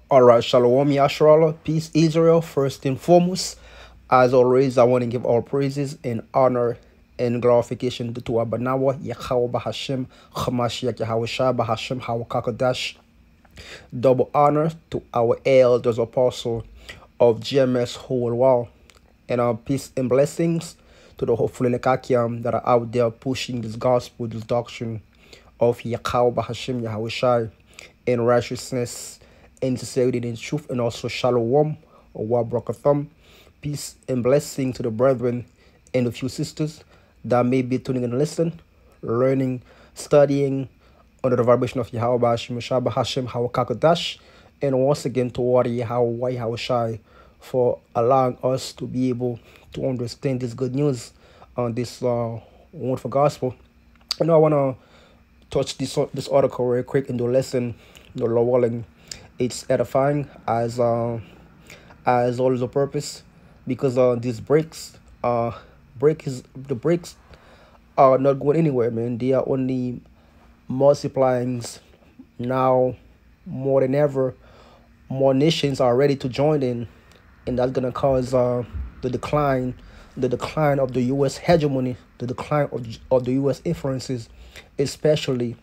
All right, Shalom Yasharallah, peace Israel. First and foremost, as always, I want to give all praises and honor and glorification to Abanawa, Yahweh Bahashim, Hamashiach Yahweh Shai Bahashim, Hawakakadash. Double honor to our elders, apostle of GMS whole world, and peace and blessings to the hopeful Nekakiam that are out there pushing this gospel, this doctrine of Yahweh Bahashim, Yahweh Shai, in righteousness, in sincerity, in truth, and also shalom, or wabrakatham. Peace and blessing to the brethren and a few sisters that may be tuning in and listen, learning, studying under the vibration of Yahweh Bashim, Shabbat Hashem, Hawakakadash, and once again to Wadi Yahweh, Yahweh Shai, for allowing us to be able to understand this good news on this wonderful gospel. I want to touch this article real quick in the lesson, the Lord willing. It's edifying as always a purpose because these breaks are not going anywhere, man. They are only multiplying now more than ever. More nations are ready to join in, and that's gonna cause the decline of the U.S. hegemony, the decline of the U.S. influences, especially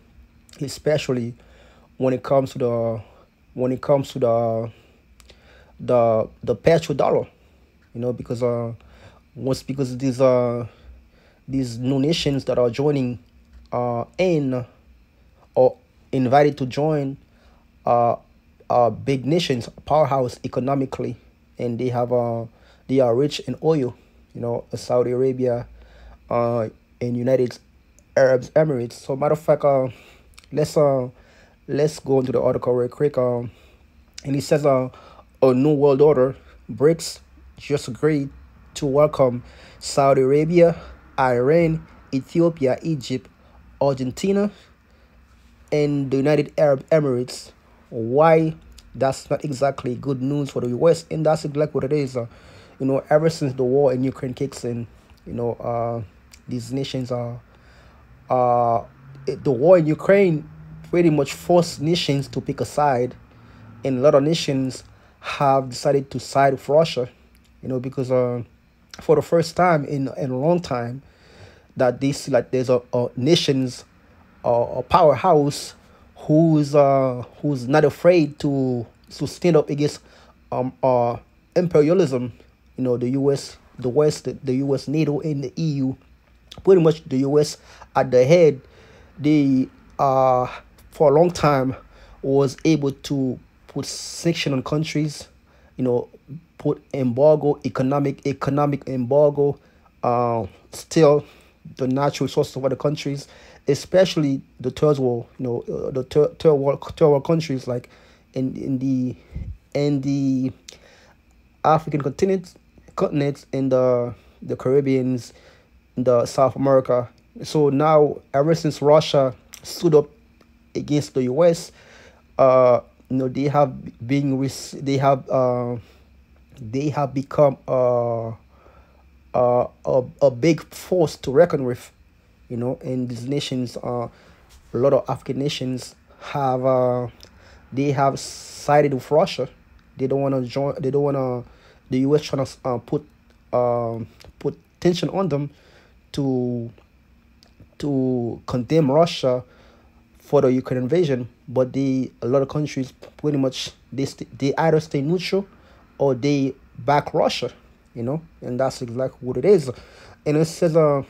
when it comes to the petrodollar, because these new nations that are joining in or invited to join big nations, powerhouse economically, and they are rich in oil, Saudi Arabia, and United Arab Emirates. So matter of fact, let's let's go into the article real quick. And it says a new world order, BRICS, just agreed to welcome Saudi Arabia, Iran, Ethiopia, Egypt, Argentina, and the United Arab Emirates. Why? That's not exactly good news for the U.S., and that's exactly what it is. Ever since the war in Ukraine kicks in, these nations the war in Ukraine pretty much forced nations to pick a side, and a lot of nations have decided to side with Russia, because for the first time in a long time that this like there's a nations a powerhouse who's not afraid to stand up against imperialism. The U.S., the West, the U.S. NATO, and the EU. Pretty much the U.S. at the head. They for a long time was able to put sanction on countries, put embargo, economic embargo, still the natural resources of other countries, especially the third world, third world countries like in the African continents, in the Caribbeans, in the South America. So now, ever since Russia stood up against the U.S., they have they have become a big force to reckon with, and these nations, a lot of African nations they have sided with Russia. They don't want to join. They don't want to. The U.S. trying to put tension on them to condemn Russia for the Ukraine invasion, but a lot of countries pretty much they either stay neutral or they back Russia, and that's exactly what it is. And it says the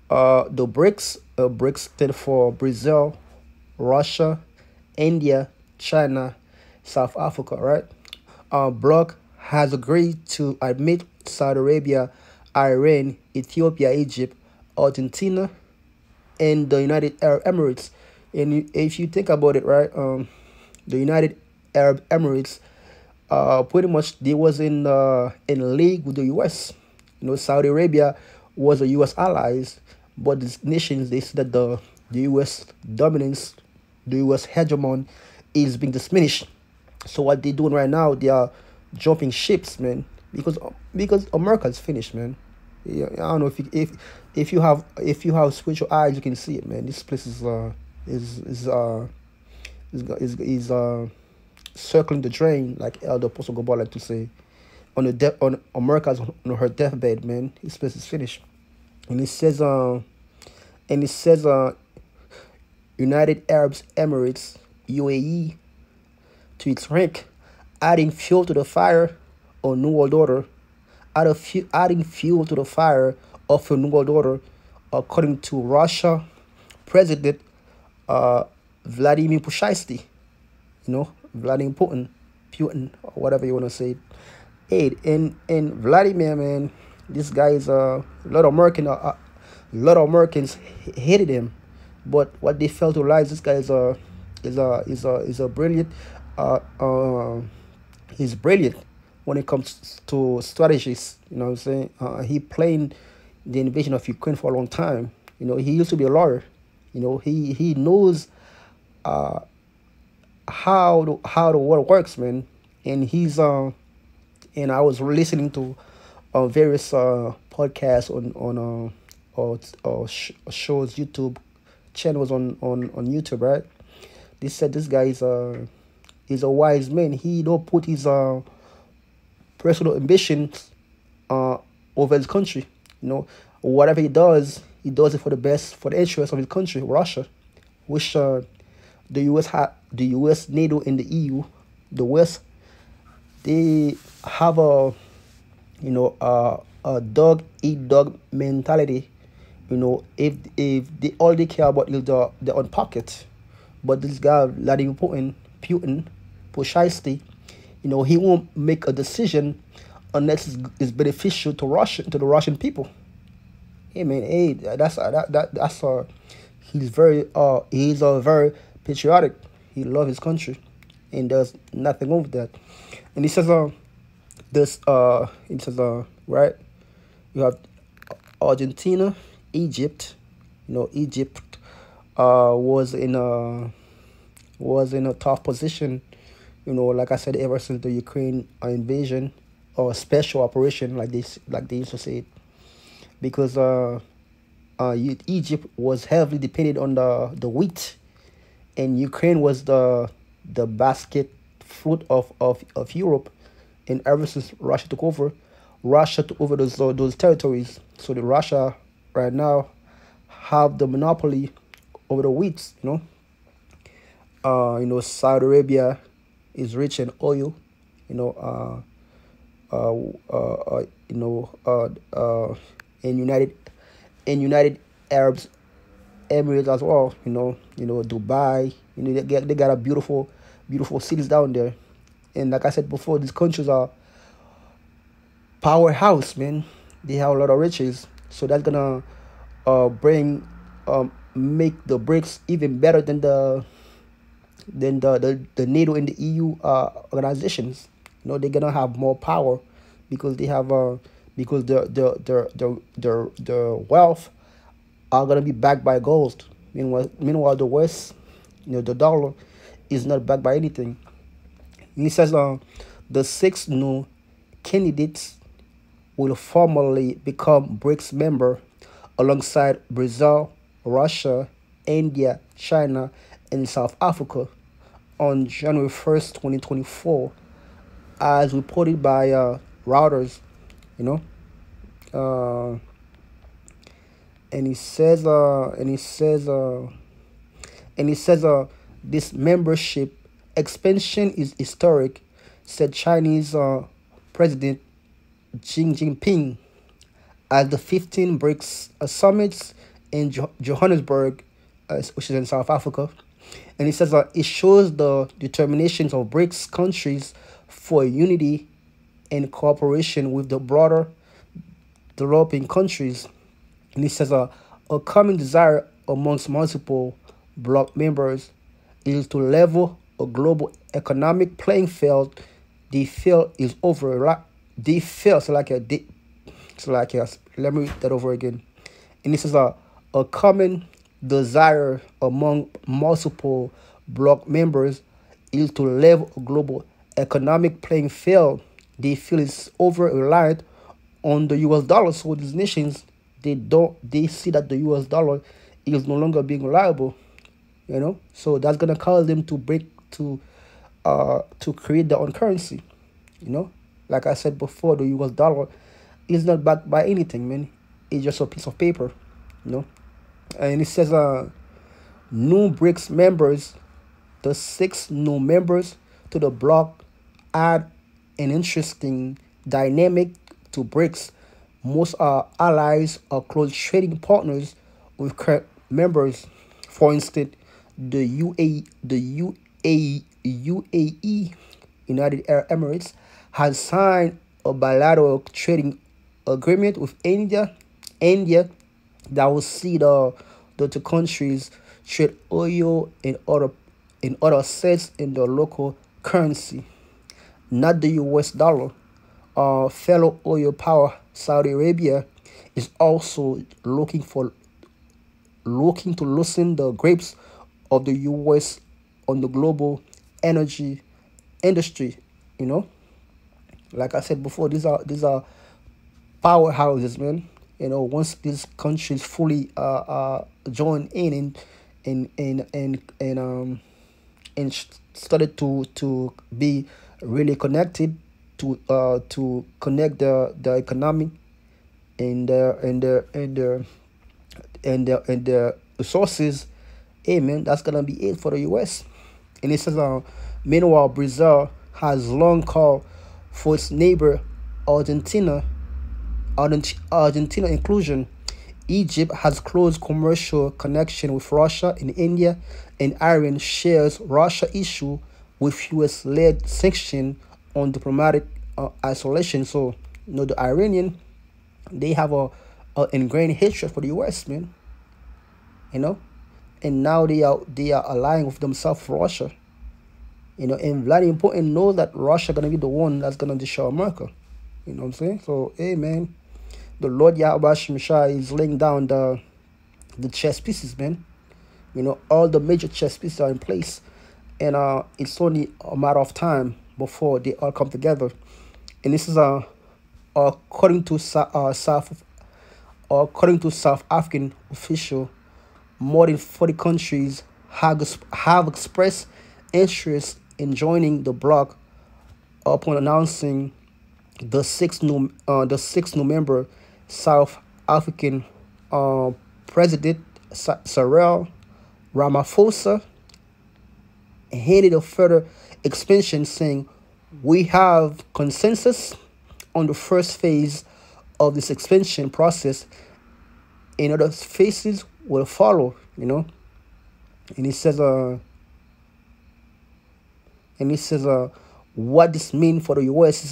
BRICS stand for Brazil, Russia, India, China, South Africa, right? Bloc has agreed to admit Saudi Arabia, Iran, Ethiopia, Egypt, Argentina, and the United Arab Emirates. And if you think about it, right, the United Arab Emirates, pretty much they was in league with the U.S. Saudi Arabia was a U.S. allies, but these nations they see that the U.S. dominance, the U.S. hegemon, is being diminished. So what they're doing right now, they are jumping ships, man, because America's finished, man. Yeah, I don't know if you have spiritual eyes, you can see it, man. This place is He's circling the drain, like Elder Apostle Gobal like to say, on America's on her deathbed, man. His place is finished, and he says, United Arab Emirates (UAE) to its rank, adding fuel to the fire on New World Order, adding fuel to the fire of a New World Order, according to Russia President uh, Vladimir Pushysty. Vladimir Putin, or whatever you want to say. Hey, and Vladimir, man, this guy is a lot of Americans hated him, but what they failed to realize, this guy is a brilliant, uh, uh, he's brilliant when it comes to strategies. You know what I'm saying? He played the invasion of Ukraine for a long time. He used to be a lawyer. He knows how the world works, man. And and I was listening to various podcasts or shows, YouTube channels on YouTube, right? They said this guy is a wise man. He don't put his personal ambitions uh over his country. Whatever he does it for the best, for the interest of his country, Russia, which the US, NATO, and the EU, the West, they have a dog eat dog mentality. If they care about is their own pocket. But this guy Vladimir Putin, Pushisty, he won't make a decision unless it's beneficial to the Russian people. Hey man, hey, that's he's a very patriotic. He loves his country, and there's nothing wrong with that. And he says right, you have Argentina, Egypt. Egypt was in a tough position. Like I said, ever since the Ukraine invasion or special operation, like they used to say it, because Egypt was heavily dependent on the wheat, and Ukraine was the basket fruit of Europe. And ever since Russia took over, those territories. So the Russia right now have the monopoly over the wheat. Saudi Arabia is rich in oil. You know, you know, in United Arab Emirates as well. Dubai. They got a beautiful cities down there. And like I said before, these countries are powerhouse, man. They have a lot of riches, so that's gonna bring make the BRICS even better than the NATO and the EU organizations. They're gonna have more power because they have because their wealth are gonna be backed by gold. Meanwhile, the West, the dollar is not backed by anything. He says the 6 new candidates will formally become BRICS member alongside Brazil, Russia, India, China, and South Africa on January 1st, 2024, as reported by Reuters. You know, uh, and he says, this membership expansion is historic, said Chinese President Xi Jinping at the 15 BRICS summits in Johannesburg, which is in South Africa. And he says it shows the determinations of BRICS countries for unity and cooperation with the broader developing countries. And he says a common desire amongst multiple bloc members is to level a global economic playing field. They feel is over. They feel let me read that over again. And this is a common desire among multiple bloc members is to level a global economic playing field. They feel it's over reliant on the US dollar. So these nations, they see that the US dollar is no longer being reliable. So that's gonna cause them to break to create their own currency. You know, like I said before, the US dollar is not backed by anything, man. It's just a piece of paper. You know, and it says new BRICS members, the six new members to the bloc add an interesting dynamic to BRICS. Most are allies or close trading partners with current members. For instance, the UAE, United Arab Emirates, has signed a bilateral trading agreement with India that will see the two countries trade oil and other assets in the local currency, not the US dollar. Fellow oil power Saudi Arabia is also looking to loosen the grips of the US on the global energy industry. You know, like I said before, these are powerhouses, man. Once these countries fully join in and started to be really connected to connect the economic and the resources. Hey man, that's gonna be it for the US. And it says, meanwhile, Brazil has long called for its neighbor Argentina Argentina inclusion. Egypt has close commercial connection with Russia and India, and Iran shares Russia issue with US-led sanction on diplomatic isolation. So, the Iranian, they have a ingrained hatred for the US, man. You know, and now they are allying with themselves for Russia. And Vladimir Putin knows that Russia gonna be the one that's gonna destroy America. You know what I'm saying? So, hey, man, the Lord Yahweh Shah is laying down the chess pieces, man. All the major chess pieces are in place, and it's only a matter of time before they all come together. And this is according to South African official, more than 40 countries have expressed interest in joining the bloc upon announcing the six new member. South African President Cyril Ramaphosa headed a further expansion, saying, "We have consensus on the first phase of this expansion process, and other phases will follow." And it says, what this means for the US is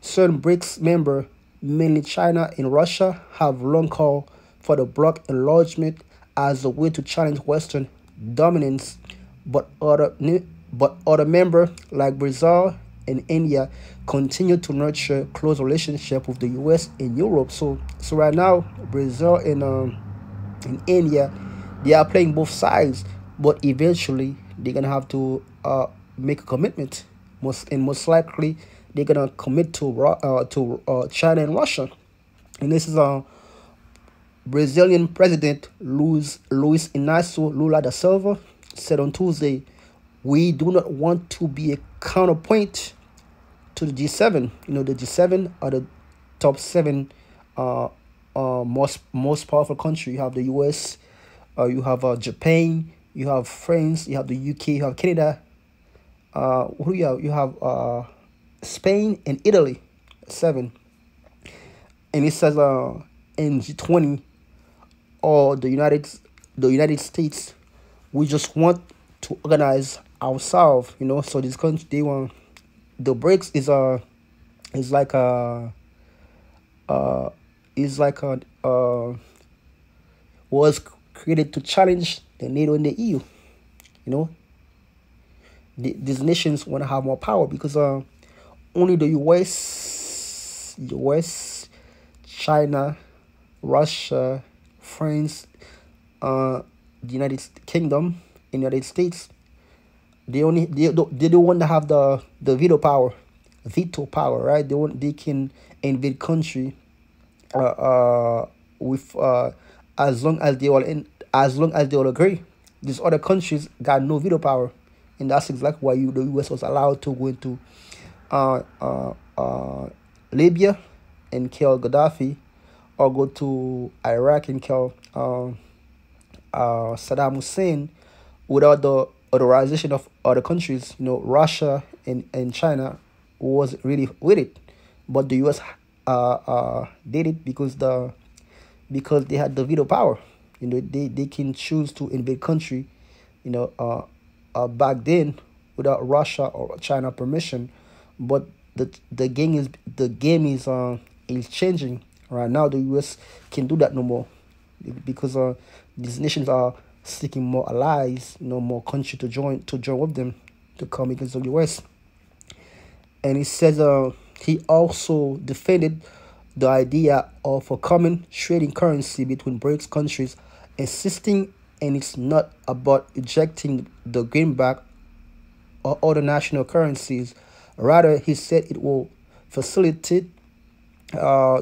certain BRICS member, mainly China and Russia, have long called for the bloc enlargement as a way to challenge Western dominance, but other members like Brazil and India continue to nurture close relationship with the US and Europe. So right now, Brazil and India, they are playing both sides, but eventually they're gonna have to make a commitment. Most likely they're gonna commit to China and Russia. And this is Brazilian President Luis Inácio Lula da Silva said on Tuesday, "We do not want to be a counterpoint to the G7. The G7 are the top seven most powerful country. You have the US, you have Japan, you have France, you have the UK, you have Canada. Who do you have? You have Spain and Italy, 7." And it says in G20 or the United States, we just want to organize ourselves. So this country, they want the BRICS is like a was created to challenge the NATO and the EU. These nations want to have more power because only the US, China, Russia, France, the United Kingdom, and United States, they don't want to have the veto power, right? They can invade country with as long as they all agree. these other countries got no veto power, and that's exactly why the U.S. was allowed to go into uh, uh, uh, Libya and kill Gaddafi, or go to Iraq and kill Saddam Hussein without the authorization of other countries. Russia and China was really with it, but the U.S. did it because they had the veto power. They can choose to invade country, you know, back then without Russia or China permission. But the game is changing right now. The U.S. can do that no more because these nations are seeking more allies, more country to join with them to come against the U.S. And he says he also defended the idea of a common trading currency between BRICS countries, insisting and it's not about ejecting the greenback or other national currencies. Rather, he said it will facilitate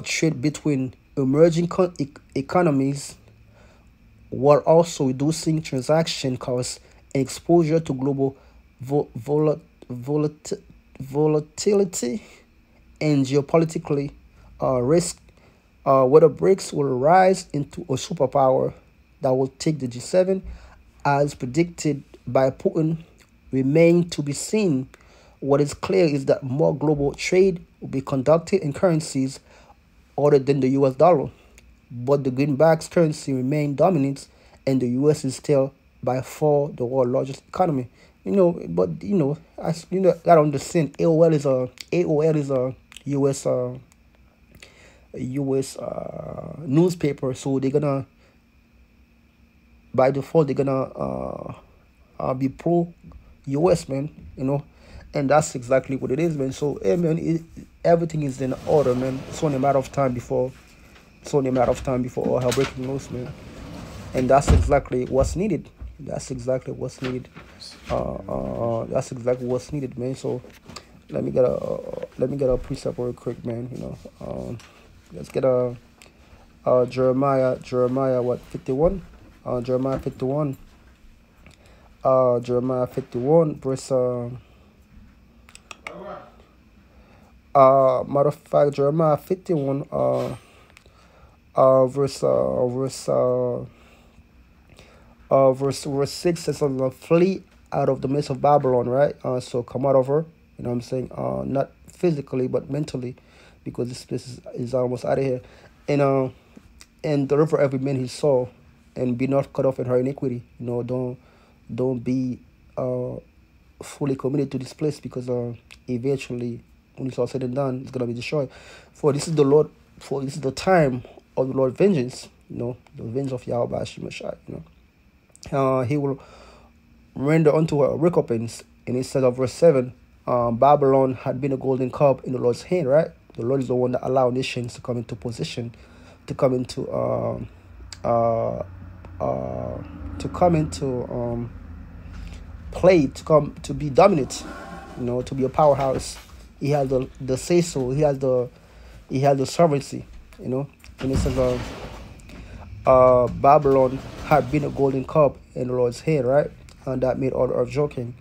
trade between emerging economies while also reducing transaction costs and exposure to global vo- vola- volat- volatility and geopolitically risk. Whether BRICS will rise into a superpower that will take the G7, as predicted by Putin, remain to be seen. What is clear is that more global trade will be conducted in currencies other than the US dollar, but the greenback's currency remain dominant, and the US is still by far the world's largest economy. But as gotta understand, AOL is a US newspaper, so they're gonna by default they're gonna be pro US, man. And that's exactly what it is, man. So, hey, man, everything is in order, man. It's only a matter of time before all hell breaking loose, man. And that's exactly what's needed. That's exactly what's needed. Man. So let me get a precept real quick, man. Let's get a Jeremiah what 51, Jeremiah 51, verse matter of fact, Jeremiah 51 verse 6 says, flee out of the midst of Babylon, right? So come out of her, you know what I'm saying? Not physically but mentally, because this place is almost out of here. And deliver every man his soul, and be not cut off in her iniquity. Don't be fully committed to this place, because eventually, when it's all said and done, it's gonna be destroyed. For this is the time of the Lord vengeance. The vengeance of Yahweh Shemashai. He will render unto her recompense. And instead of verse 7, Babylon had been a golden cup in the Lord's hand, right? The Lord is the one that allowed nations to come into position, to come into play, to be dominant, to be a powerhouse. He has the say so. He has the sovereignty. And it says Babylon had been a golden cup in the Lord's hand, right? And that made all the earth joking.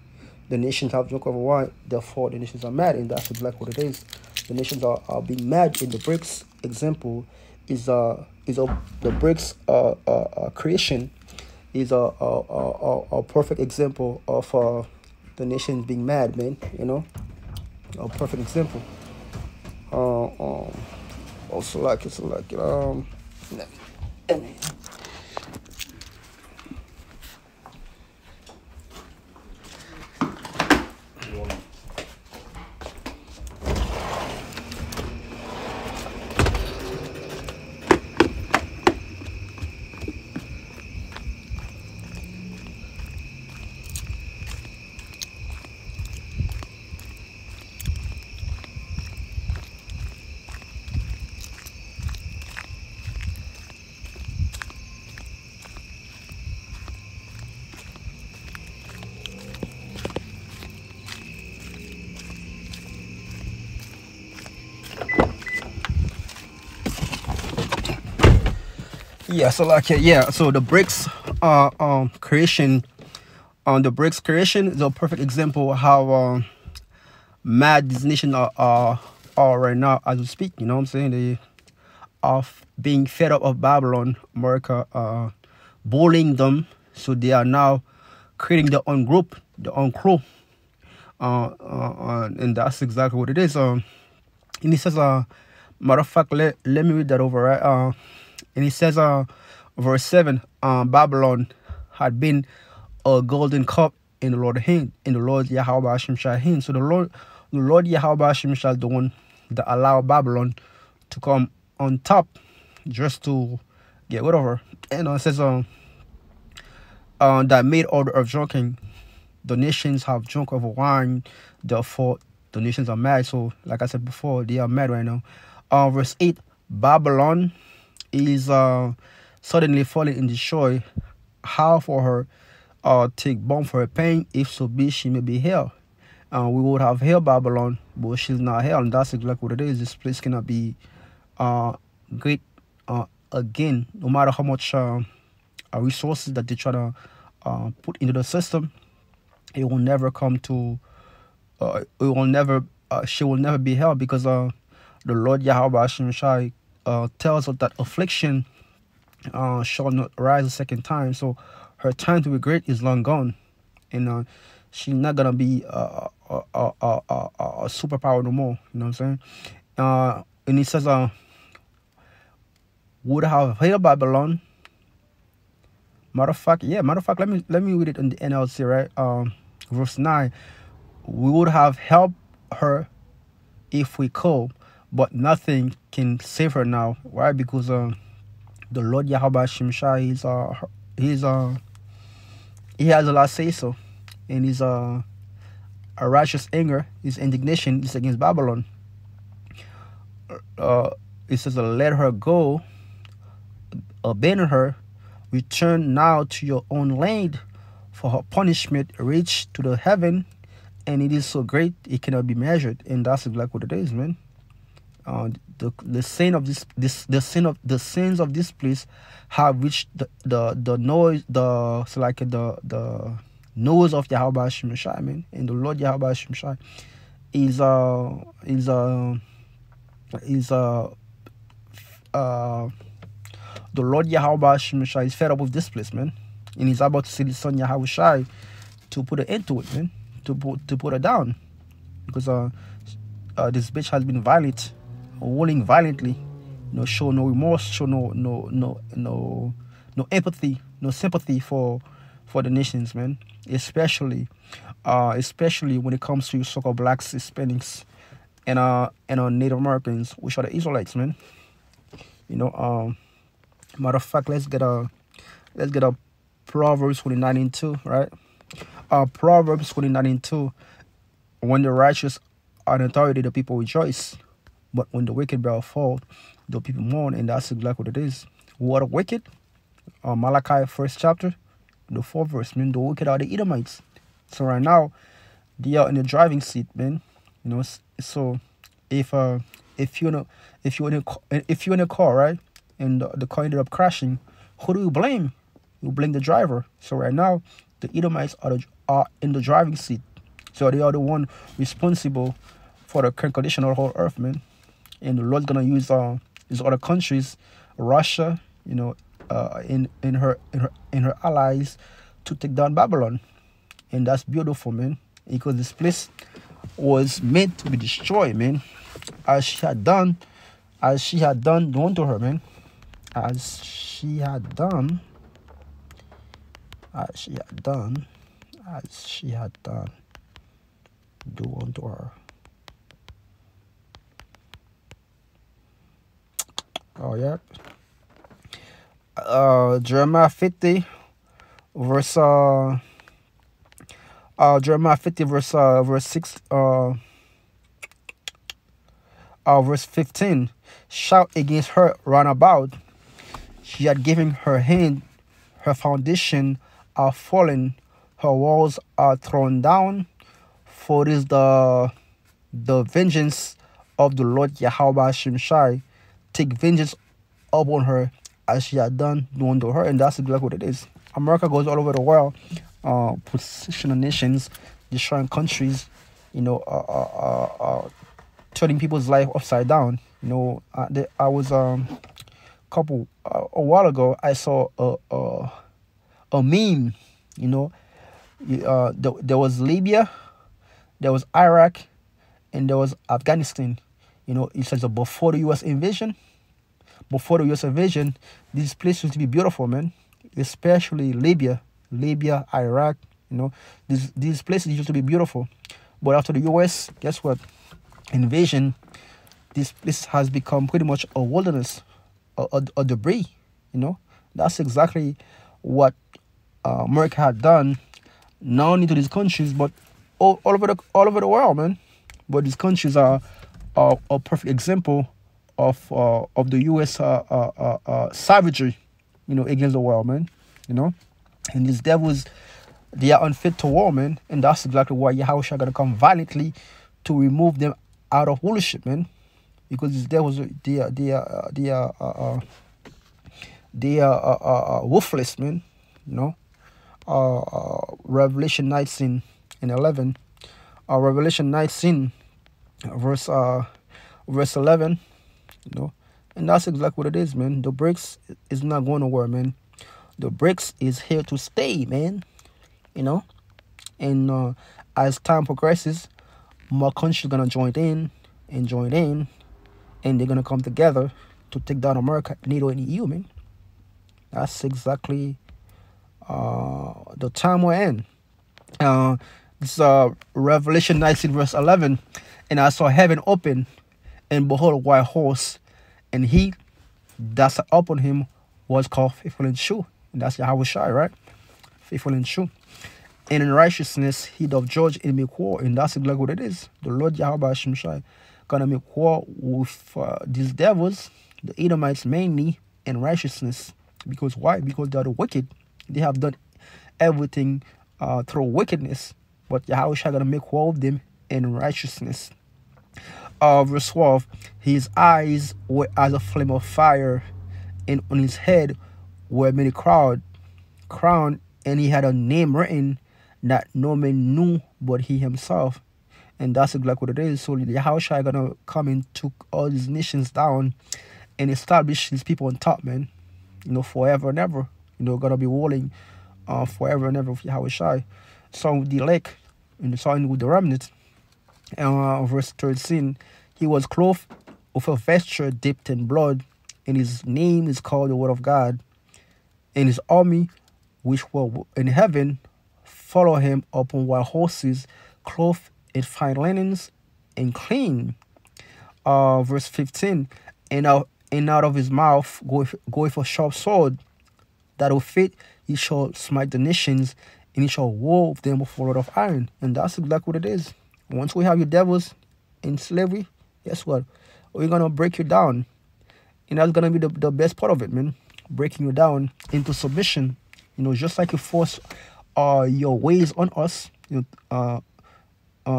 The nations have drunk over wine, therefore the nations are mad, and that's exactly what it is. The nations are being mad. In the BRICS example is the BRICS creation is a perfect example of the nations being mad, man. A perfect example. Also like it's like let me- Yeah, so the BRICS creation On the BRICS creation is a perfect example of how mad these nations are right now as we speak. You know what I'm saying? They are being fed up of Babylon, America bullying them, so they are now creating their own group, their own crew, and that's exactly what it is. And he says, matter of fact, let me read that over, right? And he says, verse 7, Babylon had been a golden cup in the Lord's hand, in the Lord Yahweh Hashem Shai hand. So the Lord Yahweh Hashem Shai is the one that allowed Babylon to come on top just to get rid of her. And it says, that made all the earth drunken. The nations have drunk of wine, therefore the nations are mad. So, like I said before, they are mad right now. Verse 8, Babylon is suddenly falling in destroy. How for her take bomb for her pain, if so be she may be held. We would have held Babylon, but she's not held, and that's exactly what it is. This place cannot be great again, no matter how much resources that they try to put into the system. It will never come to. It will never. She will never be held, because the Lord Yahweh Hashem Shai tells us that affliction shall not rise a second time. So her time to be great is long gone, and she's not gonna be a superpower no more. You know what I'm saying? And he says, would have held Babylon. Matter of fact, let me read it in the NLT, right? Verse 9. We would have helped her if we could, but nothing can save her now. Why? Because the Lord Yahweh Shimshai he has a lot to say so, and his a righteous anger, his indignation is against Babylon. It says, let her go, abandon her, return now to your own land, for her punishment reached to the heaven, and it is so great it cannot be measured. And that's exactly what it is, man. The sin of the sins of this place have reached the nose of Yahweh Shai, man. And the Lord Yahweh Shai is the Lord Yahweh Shai is fed up with this place, man, and he's about to send his son Yahweh Shai to put an end to it, man, to put her down, because this bitch has been violent, ruling violently, show no remorse, show no empathy, no sympathy for the nations, man, especially when it comes to so-called blacks, Hispanics, and Native Americans, which are the Israelites, man. Matter of fact, let's get a Proverbs 29:2, right? Proverbs 29:2. When the righteous are in authority, the people rejoice, but when the wicked bear fall, the people mourn. And that's exactly what it is. What are wicked? Malachi 1st chapter, the 4th verse. Man, the wicked are the Edomites. So right now, they are in the driving seat, man. So if you're in a car, right, and the car ended up crashing, who do you blame? You blame the driver. So right now, the Edomites are in the driving seat. So they are the one responsible for the current condition of the whole earth, man. And the Lord's gonna use these other countries, Russia, in her allies, to take down Babylon. And that's beautiful, man, because this place was meant to be destroyed, man, as she had done unto her, man. As she had done do unto her. Oh yeah. Jeremiah 50 verse Jeremiah 50 verse 6 verse 15. Shout against her round about. She had given her hand, her foundation are fallen, her walls are thrown down. For it is the vengeance of the Lord Yahweh Shimshai. Take vengeance upon her as she had done unto her. And that's exactly what it is. America goes all over the world positional nations, destroying countries, you know, turning people's life upside down. I was couple a while ago. I saw a meme. You know, there was Libya, there was Iraq, and there was Afghanistan. It says that before the U.S. invasion, these places used to be beautiful, man. Especially Libya, Iraq. These places used to be beautiful, but after the U.S., guess what? Invasion. This place has become pretty much a wilderness, a debris. That's exactly what America had done, not only to these countries but all over the world, man. But these countries are a perfect example of the U.S. Savagery, against the world, man. And these devils, they are unfit to war, man. And that's exactly why Yahushua gonna come violently to remove them out of rulership, man. Because these devils, they are worthless, man. Revelation 19 and 11. Revelation 19, verse 11. And that's exactly what it is, man. The BRICS is not going nowhere, man. The BRICS is here to stay, man. And as time progresses, more countries gonna join in, and they're gonna come together to take down America, NATO, and EU, man. That's exactly the time we're in. This Revelation 19 verse 11. And I saw heaven open, and behold, a white horse, and he that sat upon him was called Faithful and True. And that's Yahushua, right? Faithful and true. And in righteousness he doth judge and make war. And that's exactly what it is. The Lord Yahweh Shemshai gonna make war with these devils, the Edomites mainly, in righteousness. Because why? Because they are the wicked. They have done everything through wickedness. But Yahushua gonna make war with them in righteousness. Verse 12. His eyes were as a flame of fire, and on his head were many crowned, and he had a name written that no man knew but he himself. And that's exactly what it is. So Yahushua gonna come and took all these nations down and establish his people on top, man. Forever and ever. Gonna be ruling forever and ever with Yahushua. Song with the elect and the song with the remnant. Verse 13. He was clothed with a vesture dipped in blood, and his name is called the Word of God. And his army, which were in heaven, follow him upon white horses, clothed in fine linens, and clean. Verse 15. And out of his mouth goeth a sharp sword, that with it he shall smite the nations, and he shall war with them with a rod of iron. And that's exactly what it is. Once we have you devils in slavery, guess what? We're gonna break you down. And that's gonna be the best part of it, man. Breaking you down into submission. Just like you force your ways on us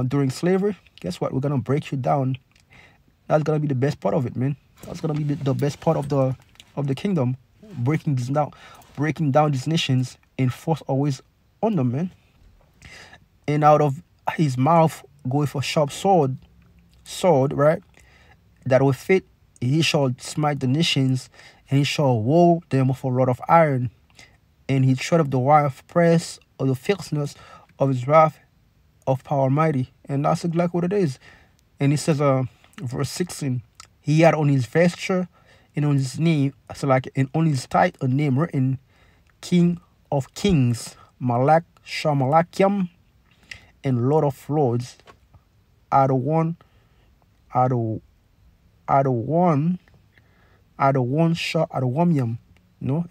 during slavery, guess what? We're gonna break you down. That's gonna be the best part of it, man. That's gonna be the best part of the kingdom. Breaking down these nations and force our ways on them, man. And out of his mouth goeth a sharp sword, right? That with it he shall smite the nations, and he shall war them with a rod of iron. And he tread up the wild press of the fierceness of his wrath of power almighty. And that's exactly what it is. And he says, verse 16, he had on his vesture and on his name, and on his tithe a name written, King of Kings, Malak Shamalakiam, and Lord of Lords, are the one shot at one yam.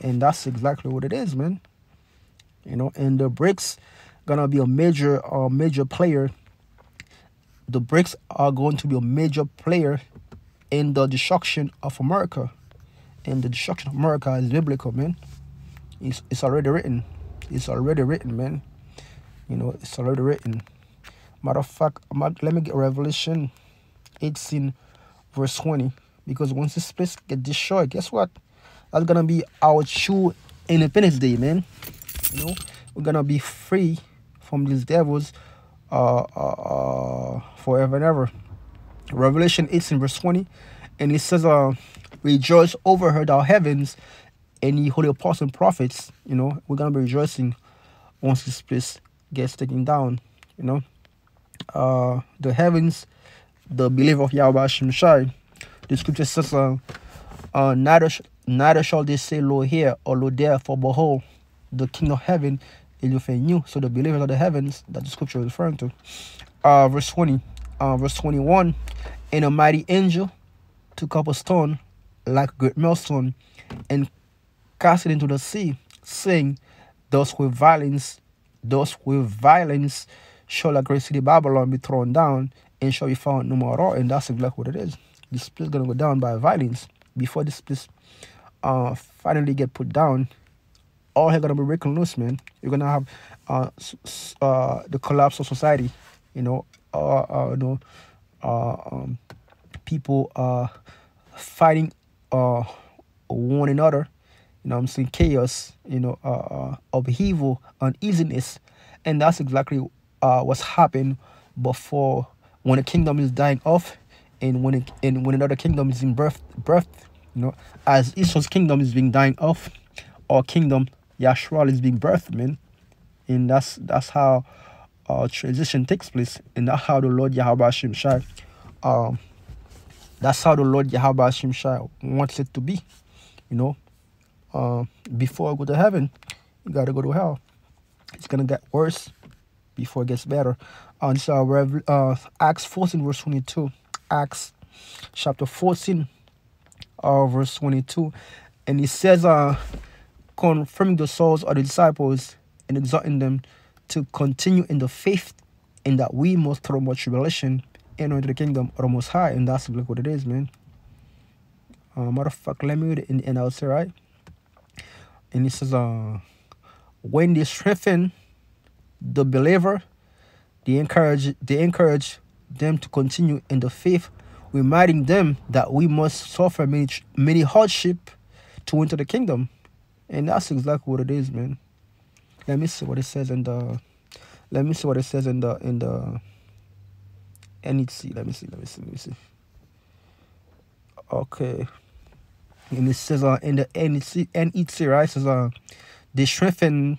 And that's exactly what it is, man. And the BRICS gonna be a major player. The BRICS are going to be a major player in the destruction of America. And the destruction of America is biblical, man. It's already written. It's already written, man. It's already written. Matter of fact, let me get Revelation 18 verse 20. Because once this place get destroyed, guess what? That's gonna be our true Independence Day, man. We're gonna be free from these devils forever and ever. Revelation 18 verse 20, and it says, rejoice over her, thou heavens, and ye holy apostles and prophets. We're gonna be rejoicing once this place gets taken down. The heavens, the believer of Yahweh Hashem Shai. The scripture says, neither shall they say, lo here or lo there, for behold, the king of heaven is within you. So the believers of the heavens that the scripture is referring to. Verse 20, verse 21, and a mighty angel took up a stone like a great millstone and cast it into the sea, saying, thus with violence shall the great city Babylon be thrown down, and shall be found no more at all. And that's exactly what it is. This place is going to go down by violence. Before this place finally get put down, all are going to be breaking loose, man. You're going to have the collapse of society, people fighting one another, I'm saying, chaos, upheaval, uneasiness. And that's exactly what's happened before, when a kingdom is dying off, and when another kingdom is in birth, as Israel's kingdom is being dying off, our kingdom Yashua is being birthed, man. And that's how transition takes place, and that's how the Lord Yahweh Hashem Shai, that's how the Lord Yahweh Hashem Shai wants it to be. Before I go to heaven, you gotta go to hell. It's gonna get worse before it gets better. So Acts 14 verse 22. Acts chapter 14 verse 22, and it says, confirming the souls of the disciples and exhorting them to continue in the faith, and that we must through much tribulation enter into the kingdom of the Most High. And that's exactly what it is, man. Motherfucker, let me read it in the NLT, right? And it says, when they strengthen the believer, they encourage them to continue in the faith, reminding them that we must suffer many hardship to enter the kingdom. And that's exactly what it is, man. Let me see what it says in the NEC. Let me see. Okay. And it says in the NEC, right? It says, they strengthen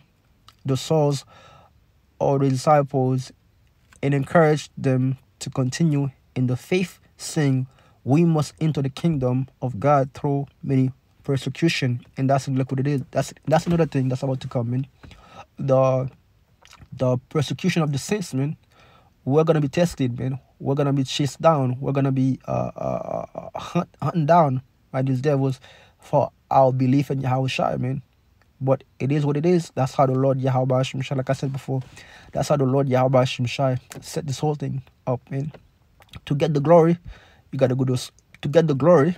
the souls of the disciples and encourage them to continue in the faith, saying, we must enter the kingdom of God through many persecution. And that's exactly what it is. That's another thing that's about to come in. The persecution of the saints, man. We're gonna be tested, man. We're gonna be chased down. We're gonna be hunted down by these devils for our belief in Yahweh Shai, man. But it is what it is. That's how the Lord Yahweh Hashem Shai, like I said before, that's how the Lord Yahweh Hashem Shai set this whole thing up, man. To get the glory, you gotta go to get the glory,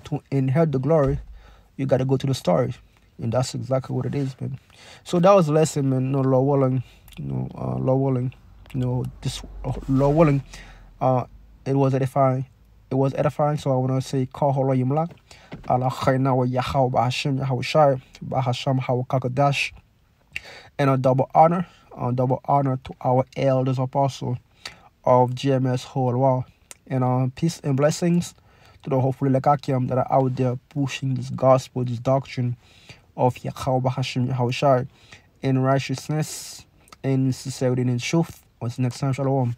to inherit the glory, you gotta go to the story. And that's exactly what it is, man. So that was a lesson, man. Lord willing, this Lord willing, it was edifying. It was edifying. So I want to say, call Hola Yimla, Allah Khayna wa Yahweh Hashem Yahweh Shai, Bahasham Hawa Kakadash, and a double honor to our elders apostle of GMS whole world. And peace and blessings to the hopefully Lekakiam that are out there pushing this gospel, this doctrine of Yahweh Hashem Yahweh Shai in righteousness and sincerity and truth. Until next time, shalom.